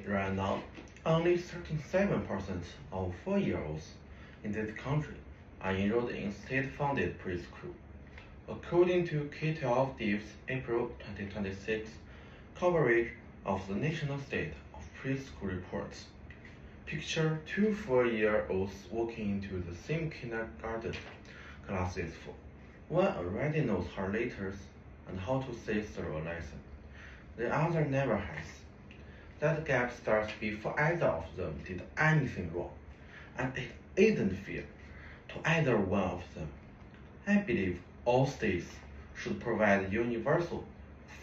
right now, only 37% of 4-year-olds in this country are enrolled in state-funded preschool. According to K12-DIV's April 2026 coverage of the National State of Preschool reports, picture two 4-year-olds walking into the same kindergarten classes for. One already knows her letters and how to say through a lesson. The other never has. That gap starts before either of them did anything wrong, and it isn't fair to either one of them. I believe all states should provide universal,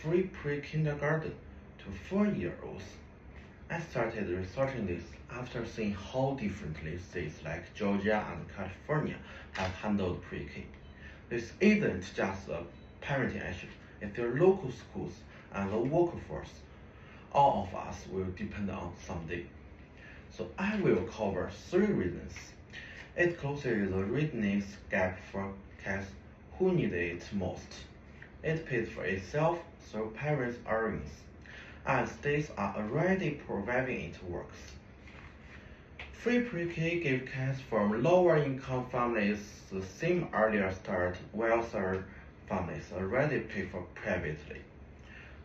free pre-kindergarten to 4-year-olds. I started researching this after seeing how differently states like Georgia and California have handled pre-K. This isn't just a parenting issue, it's their local schools and the workforce all of us will depend on someday. So I will cover 3 reasons. It closes the readiness gap for kids who need it most. It pays for itself through parents' earnings, and states are already providing it works. Free pre-K gives kids from lower-income families the same earlier start while third families already pay for privately.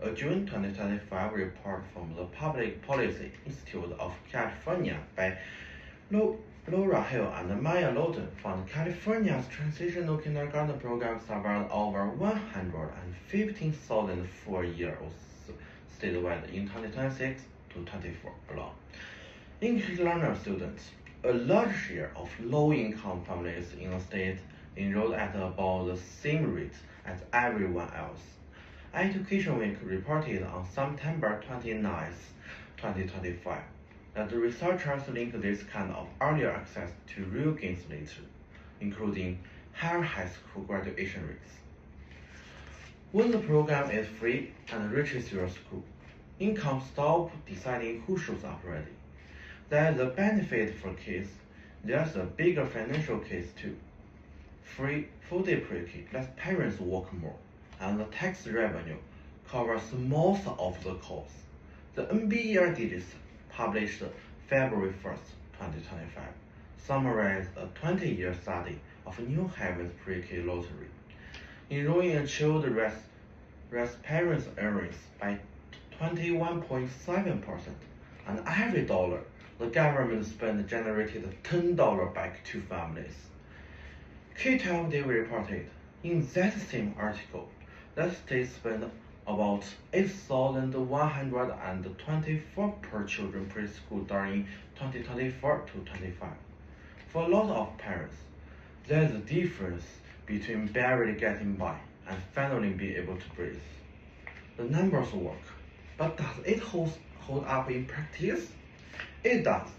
A June 2025 report from the Public Policy Institute of California by Laura Hill and Maya Loden found California's transitional kindergarten program served over 115,000 4-year-olds statewide in 2026 to 24 alone. English learner students, a large share of low-income families in the state, enrolled at about the same rate as everyone else. Education Week reported on September 29, 2025, that the researchers link this kind of earlier access to real gains later, including higher high school graduation rates. When the program is free and reaches your school, income stops deciding who shows up ready. There's a benefit for kids. There's a bigger financial case too. Free full-day pre-K lets parents work more, and the tax revenue covers most of the cost. The NBER digits published February 1, 2025, summarized a 20-year study of New Haven's pre-K lottery. Enrolling a child raised parents' earnings by 21.7%, and every dollar the government spent generated $10 back to families. K12-DIV reported in that same article that states spend about $8,124 per children preschool during 2024 to 25. For a lot of parents, there's a difference between barely getting by and finally being able to breathe. The numbers work, but does it hold up in practice? It does,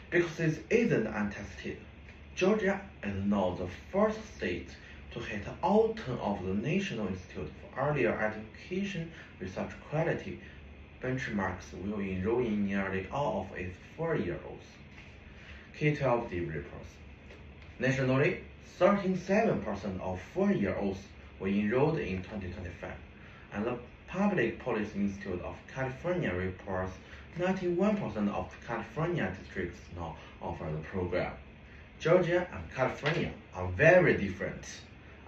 because it isn't untested. Georgia is now the first state to hit all 10 of the National Institute for Earlier Education research quality benchmarks will enroll in nearly all of its 4-year-olds. K12-DIV reports. Nationally, 37% of 4-year-olds were enrolled in 2025, and the Public Policy Institute of California reports 91% of California districts now offer the program. Georgia and California are very different,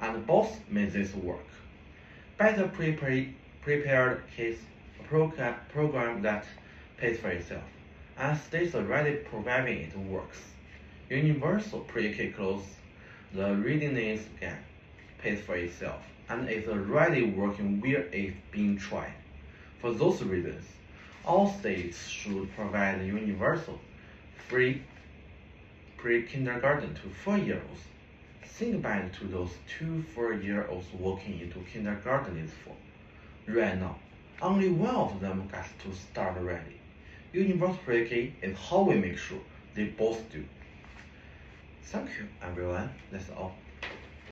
and both make this work. Better prepared kids, a program that pays for itself, and states already providing it works. Universal pre-K closes the readiness gap, pays for itself, and is already working where it's being tried. For those reasons, all states should provide universal, free pre-kindergarten to 4-year-olds. Think back to those 2 4-year-olds walking into kindergarten is for. Right now, only one of them gets to start ready. Universal pre-K is how we make sure they both do. Thank you, everyone. That's all.